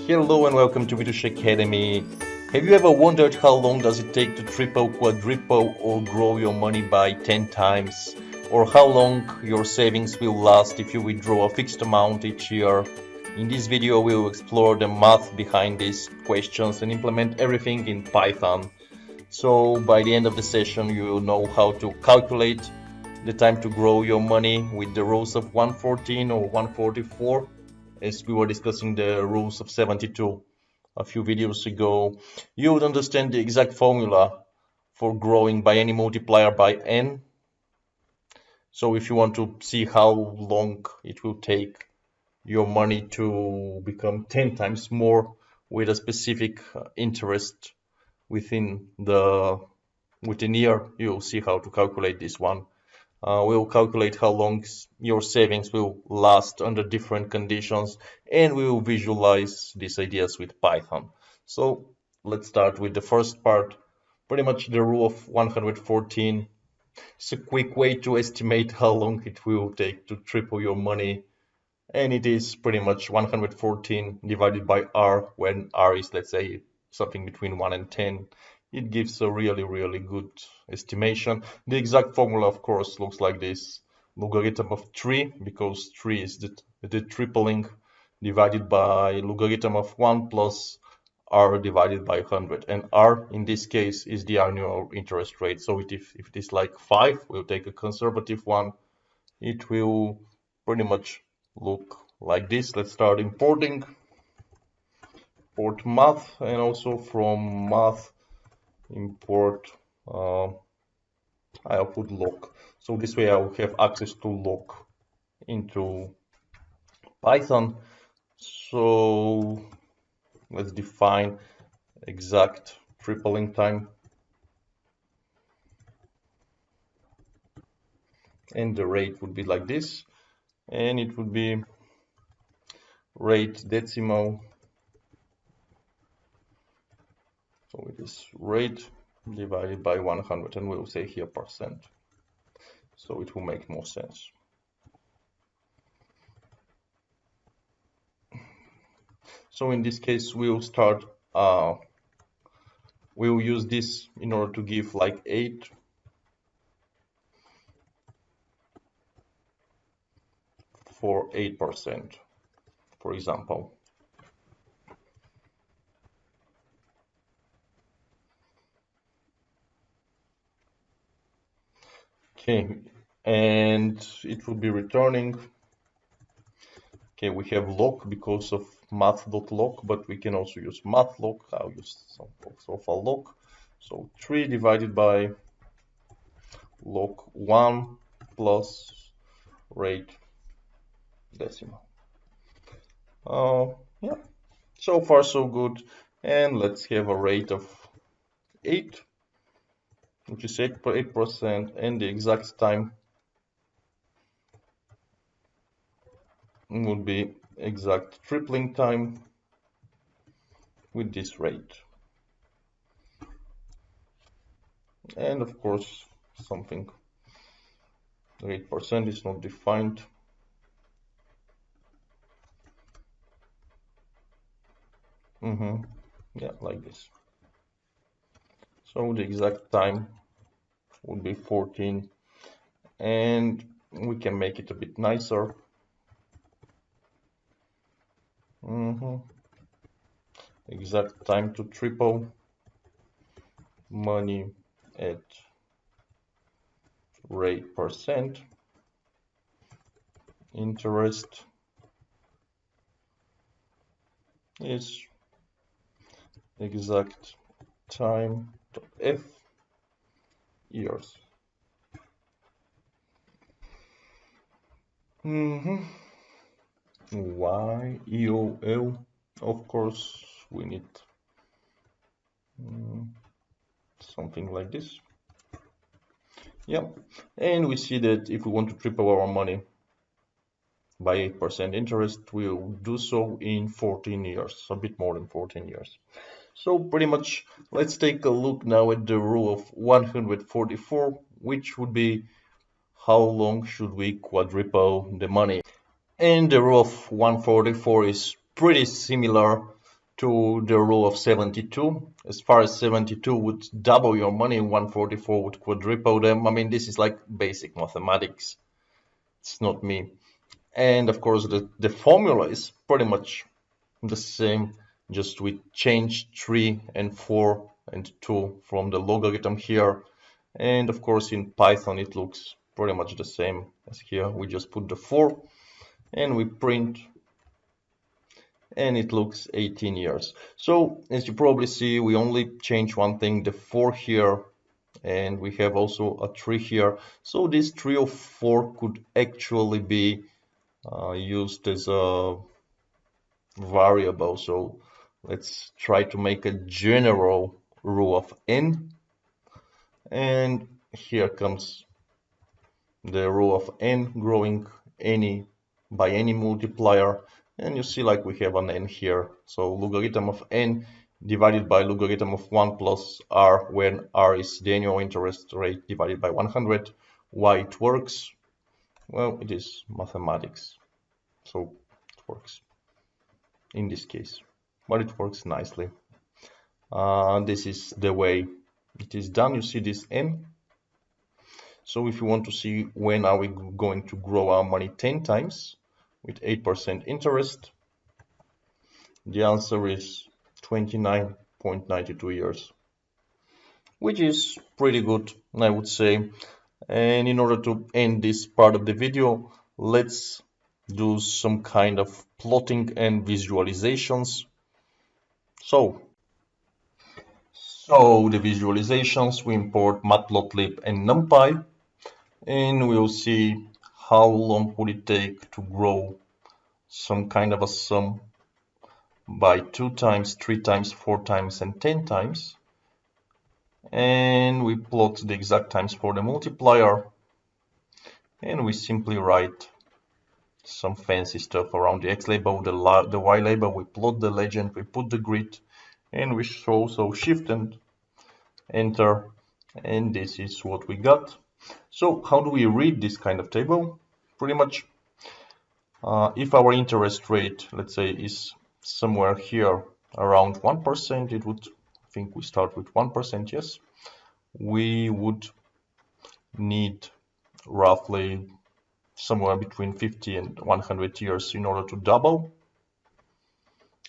Hello and welcome to VitoshAcademy. Have you ever wondered how long does it take to triple, quadruple or grow your money by 10 times? Or how long your savings will last if you withdraw a fixed amount each year? In this video we will explore the math behind these questions and implement everything in Python. So by the end of the session you will know how to calculate the time to grow your money with the rules of 114 or 144. As we were discussing the rules of 72 a few videos ago, you would understand the exact formula for growing by any multiplier by n. So if you want to see how long it will take your money to become 10 times more with a specific interest within year, you'll see how to calculate this one. We'll calculate how long your savings will last under different conditions, and we will visualize these ideas with Python. So let's start with the first part, pretty much the rule of 114. It's a quick way to estimate how long it will take to triple your money, and it is pretty much 114 divided by r, when r is, let's say, something between 1 and 10. It gives a really good estimation. The exact formula, of course, looks like this: logarithm of 3, because 3 is the tripling, divided by logarithm of 1 plus r divided by 100. And r in this case is the annual interest rate. So if it is like 5, we'll take a conservative one. It will pretty much look like this. Let's start importing. Import math, and also from math import I'll put log. So this way I will have access to log into Python. So let's define exact tripling time, and the rate would be like this, and it would be rate decimal. So it is rate divided by 100, and we'll say here percent, so it will make more sense. So in this case we'll start, we'll use this in order to give like 8 for 8%, for example. Okay, and it will be returning. Okay, we have log because of math.log, but we can also use mathlog. I'll use some of a log. So 3 divided by log 1 plus rate decimal. Yeah, so far so good. And let's have a rate of 8, which is 8%, and the exact time would be exact tripling time with this rate. And of course something, 8% is not defined. Yeah, like this. So the exact time would be 14, and we can make it a bit nicer. Exact time to triple money at rate percent interest is exact time to f years. Y, EOL, of course we need something like this. Yeah, and we see that if we want to triple our money by 8% interest, we'll do so in 14 years, a bit more than 14 years. So pretty much, let's take a look now at the rule of 144, which would be how long should we quadruple the money. And the rule of 144 is pretty similar to the rule of 72. As far as 72 would double your money, 144 would quadruple them. I mean, this is like basic mathematics. It's not me. And of course, the formula is pretty much the same, just we change 3 and 4 and 2 from the logarithm here. And of course, in Python, it looks pretty much the same as here. We just put the 4 and we print, and it looks 18 years. So as you probably see, we only change one thing, the 4 here, and we have also a 3 here. So this 3 or 4 could actually be used as a variable. So let's try to make a general rule of n, and here comes the rule of n growing by any multiplier, and you see like we have an n here. So logarithm of n divided by logarithm of 1 plus r, when r is the annual interest rate, divided by 100. Why it works? Well, it is mathematics, so it works in this case, but it works nicely. This is the way it is done. You see this n. So if you want to see when are we going to grow our money 10 times with 8% interest, the answer is 29.92 years, which is pretty good, I would say. And in order to end this part of the video, let's do some kind of plotting and visualizations. So the visualizations, we import Matplotlib and NumPy, and we'll see how long would it take to grow some kind of a sum by 2 times, 3 times, 4 times, and 10 times. And we plot the exact times for the multiplier, and we simply write some fancy stuff around the X label, the Y label. We plot the legend, we put the grid, and we show, so shift and enter, and this is what we got. So how do we read this kind of table? Pretty much, if our interest rate, let's say, is somewhere here around 1%, it would, I think we start with 1%, yes. We would need roughly somewhere between 50 and 100 years in order to double.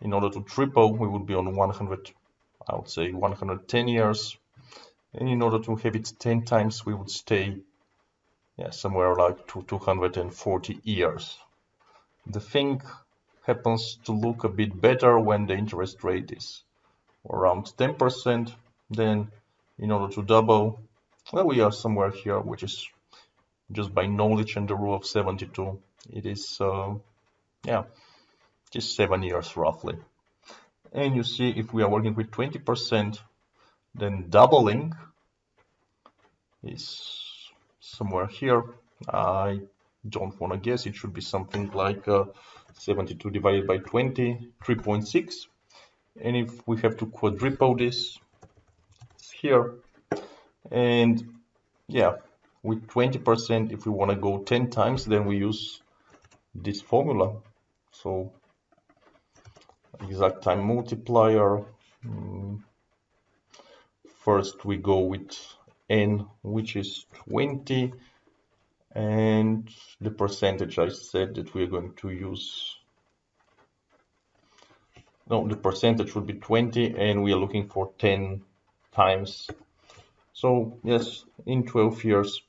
In order to triple, we would be on 100, I would say 110 years. And in order to have it 10 times, we would stay somewhere like 240 years. The thing happens to look a bit better when the interest rate is around 10%. Then in order to double, well, we are somewhere here, which is just by knowledge and the rule of 72. It is, just 7 years roughly. And you see, if we are working with 20%, then doubling is somewhere here. I don't want to guess. It should be something like 72 divided by 20, 3.6. And if we have to quadruple this, it's here. And yeah, with 20%, if we want to go 10 times, then we use this formula. So exact time multiplier. First we go with n, which is 20, and the percentage I said that we're going to use. No, the percentage would be 20, and we are looking for 10 times. So yes, in 12 years,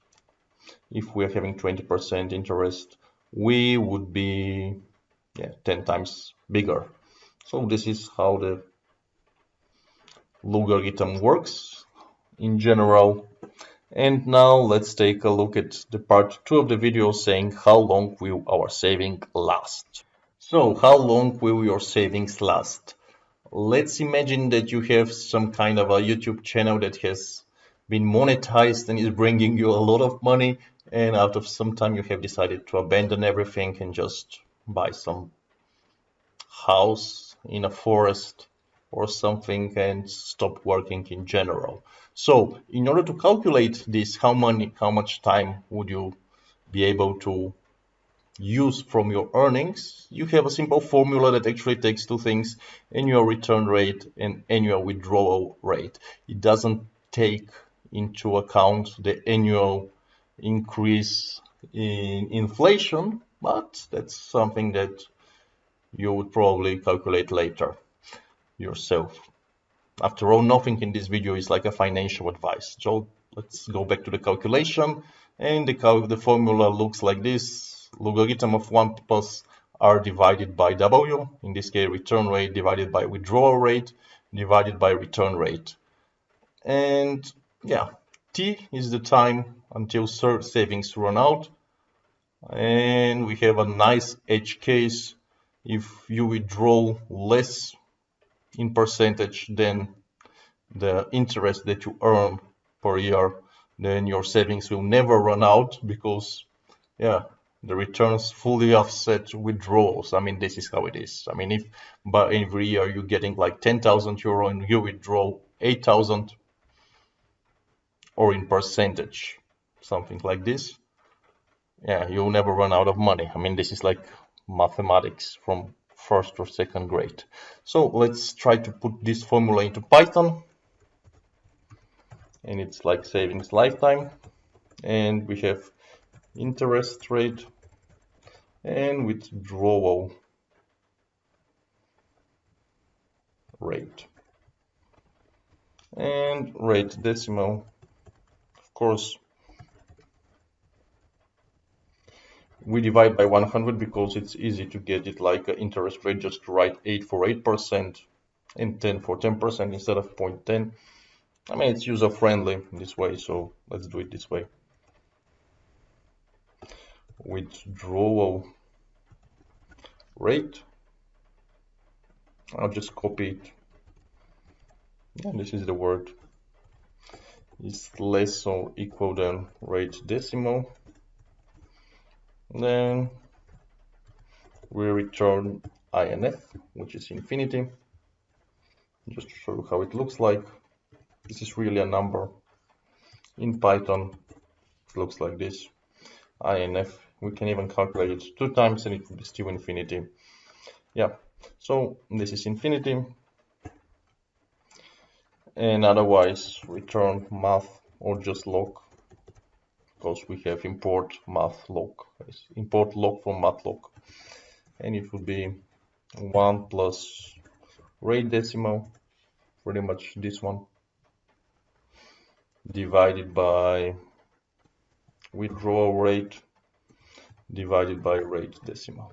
if we're having 20% interest, we would be 10 times bigger. So this is how the logarithm works in general. And now let's take a look at the part 2 of the video, saying how long will our saving last. So how long will your savings last? Let's imagine that you have some kind of a YouTube channel that has been monetized and is bringing you a lot of money, and out of some time you have decided to abandon everything and just buy some house in a forest or something and stop working in general. So in order to calculate this, how much time would you be able to use from your earnings, you have a simple formula that actually takes two things: annual return rate and annual withdrawal rate. It doesn't take into account the annual increase in inflation, but that's something that you would probably calculate later yourself. After all, nothing in this video is like a financial advice. So let's go back to the calculation, and the formula looks like this: logarithm of 1 plus r divided by w, in this case return rate, divided by withdrawal rate, divided by return rate. And yeah, t is the time until savings run out, and we have a nice edge case. If you withdraw less in percentage than the interest that you earn per year, then your savings will never run out, because yeah, the returns fully offset withdrawals. I mean, this is how it is. I mean, if by every year you're getting like 10,000 euro and you withdraw 8,000, or in percentage, something like this, yeah, you'll never run out of money. I mean, this is like mathematics from first or second grade. So let's try to put this formula into Python. And it's like savings lifetime, and we have interest rate and withdrawal rate, and rate decimal. Of course, we divide by 100 because it's easy to get it like an interest rate, just to write 8 for 8% and 10 for 10% instead of 0.10. I mean, it's user friendly this way, so let's do it this way. Withdrawal rate, I'll just copy it. Yeah, this is the word. Is less or equal than rate decimal. Then we return INF, which is infinity. Just to show you how it looks like. This is really a number. In Python, it looks like this. INF, we can even calculate it 2 times and it will be still infinity. Yeah, so this is infinity. And otherwise, return math or just log, because we have import math log. Import log from mathlog. And it would be 1 plus rate decimal, pretty much this one, divided by withdrawal rate, divided by rate decimal.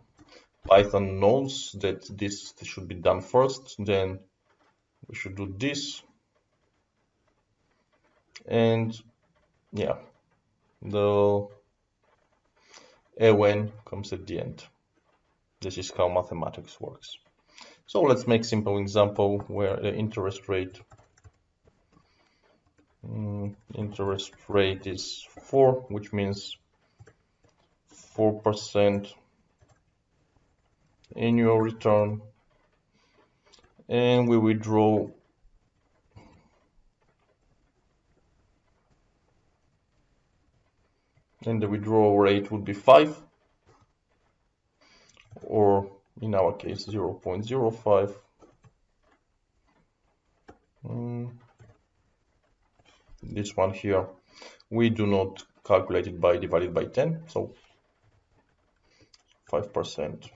Python knows that this should be done first, then we should do this, and yeah, the AON comes at the end. This is how mathematics works. So let's make simple example where the interest rate is 4, which means 4% annual return, and we withdraw and the withdrawal rate would be 5, or in our case 0.05. This one here, we do not calculate it by divided by 10, so 5%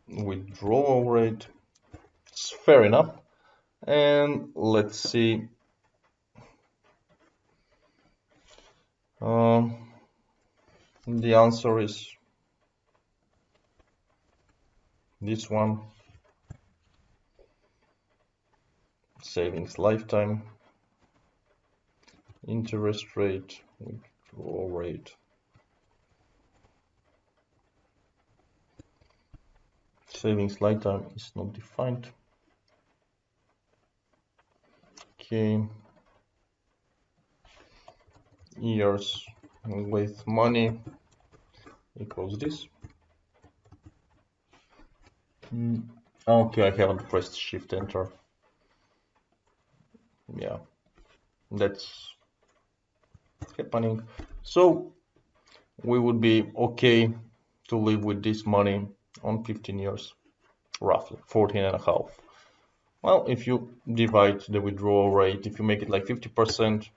withdrawal rate. It's fair enough. And let's see. The answer is this one. Savings lifetime, interest rate, withdrawal rate. Savings lifetime is not defined. Okay. Years with money equals this. Okay, I haven't pressed Shift Enter. Yeah, that's happening. So we would be okay to live with this money on 15 years, roughly 14 and a half. Well, if you divide the withdrawal rate, if you make it like 50%,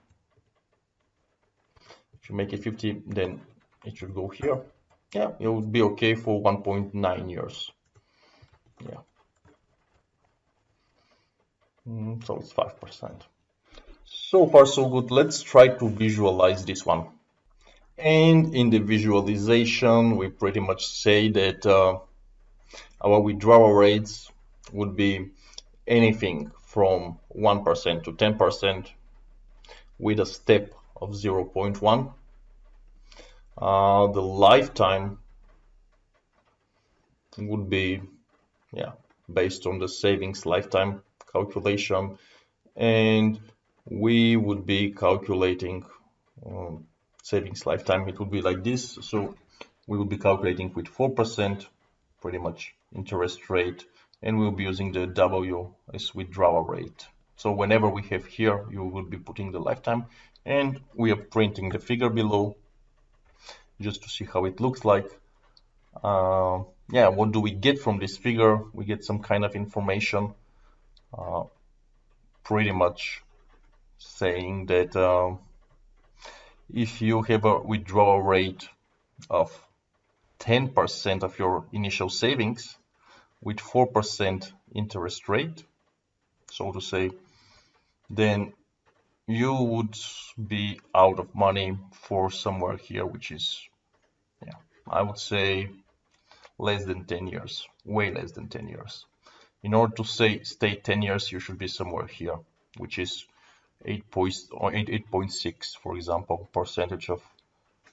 if you make it 50, then it should go here. Yeah, it would be okay for 1.9 years. Yeah. So it's 5%. So far so good. Let's try to visualize this one. And in the visualization, we pretty much say that our withdrawal rates would be anything from 1% to 10% with a step of 0.1. The lifetime would be, yeah, based on the savings lifetime calculation, and we would be calculating savings lifetime. It would be like this. So we will be calculating with 4% pretty much interest rate, and we'll be using the W as withdrawal rate. So whenever we have here, you will be putting the lifetime, and we are printing the figure below just to see how it looks like. Yeah, what do we get from this figure? We get some kind of information, pretty much saying that if you have a withdrawal rate of 10% of your initial savings with 4% interest rate, so to say, then you would be out of money for somewhere here, which is, yeah, I would say less than 10 years, way less than 10 years. In order to stay 10 years, you should be somewhere here, which is 8.6, for example, percentage of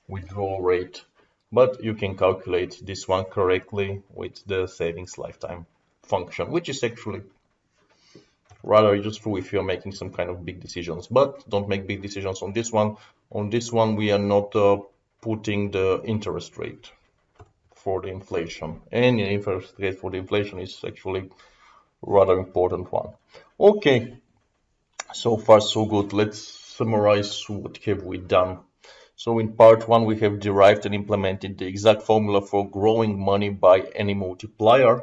withdrawal rate. But you can calculate this one correctly with the savings lifetime function, which is actually rather useful if you're making some kind of big decisions. But don't make big decisions on this one. On this one, we are not putting the interest rate for the inflation. And the interest rate for the inflation is actually rather important one. Okay, so far so good. Let's summarize what have we done. So in part 1, we have derived and implemented the exact formula for growing money by any multiplier,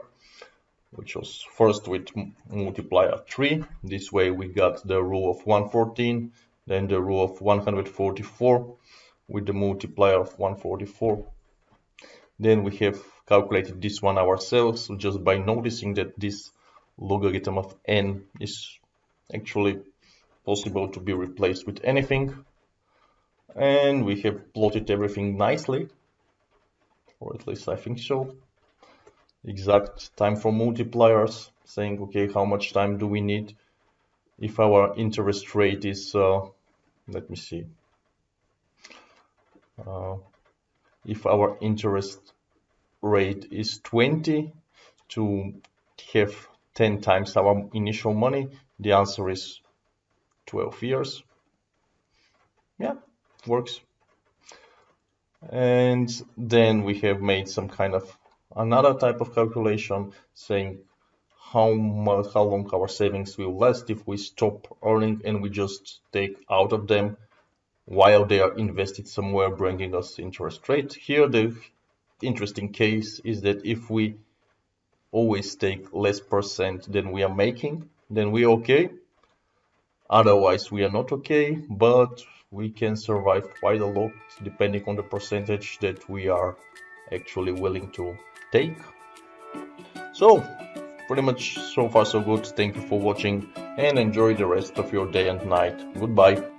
which was first with multiplier 3. This way we got the rule of 114, then the rule of 144 with the multiplier of 144. Then we have calculated this one ourselves just by noticing that this logarithm of n is actually possible to be replaced with anything. And we have plotted everything nicely, or at least I think so. Exact time for multipliers, saying, okay, how much time do we need if our interest rate is, let me see, if our interest rate is 20 to have 10 times our initial money, the answer is 12 years. Yeah, works. And then we have made some kind of another type of calculation saying how long our savings will last if we stop earning and we just take out of them while they are invested somewhere, bringing us interest rate. Here the interesting case is that if we always take less percent than we are making, then we're okay. Otherwise we are not okay, but we can survive quite a lot depending on the percentage that we are actually willing to take. So pretty much so far so good. Thank you for watching and enjoy the rest of your day and night. Goodbye.